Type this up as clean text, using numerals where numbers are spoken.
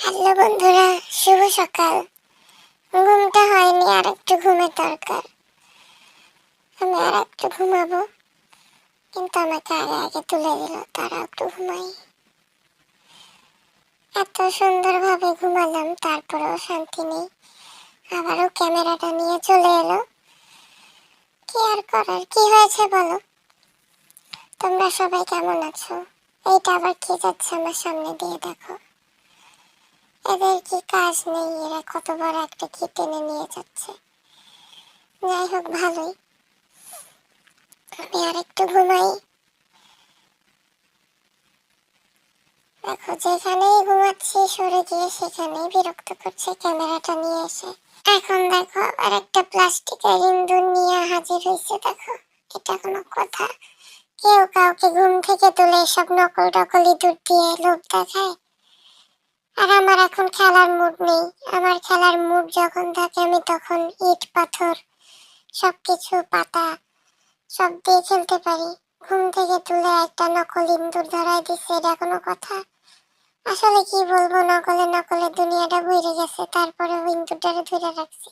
Hello বন্ধুরা, শুভ সকাল। ঘুমটা হয়নি, আর একটু ঘুমের দরকার। আমি আর একটু ঘুমাবো, কিন্তু আমাকে আগে আগে তুলে দিল। তারা একটু ঘুমাই। এত সুন্দরভাবে ঘুমালাম, তারপরেও শান্তি নেই। আবারও ক্যামেরাটা নিয়ে চলে এলো। কি আর করার, কি হয়েছে বলো? তোমরা সবাই কেমন আছো? এইটা আবার কি যাচ্ছে আমার সামনে দিয়ে, দেখো। এদের কি কাজ নেই? এরা কত বড় একটা কি টেনে নিয়ে যাচ্ছে। যাই হোক, ভালোই। আমি আর একটু ঘুমাই। দেখো, যেখানেই ঘুমাচ্ছি সরে গিয়ে সেখানেই বিরক্ত করছে ক্যামেরাটা নিয়ে এসে। এখন দেখো, আর একটা প্লাস্টিকের ইঁদুর নিয়ে হাজির হয়েছে। দেখো, এটা কোনো কথা? কেউ কাউকে ঘুম থেকে তুলে এসব নকল টকল ইঁদুর দিয়ে লোভ দেখায়? আর আমার এখন খেলার মুড নেই। আমার খেলার মুড যখন থাকে আমি তখন ইট পাথর সবকিছু পাতা সব দিয়ে খেলতে পারি। ঘুম থেকে তুলে একটা নকল ইঁদুর ধরাই দিচ্ছে, এটা কোনো কথা? আসলে কি বলবো, নকলে নকলে দুনিয়াটা ভরে গেছে, তারপরে ইঁদুরটারে ধরে রাখছি।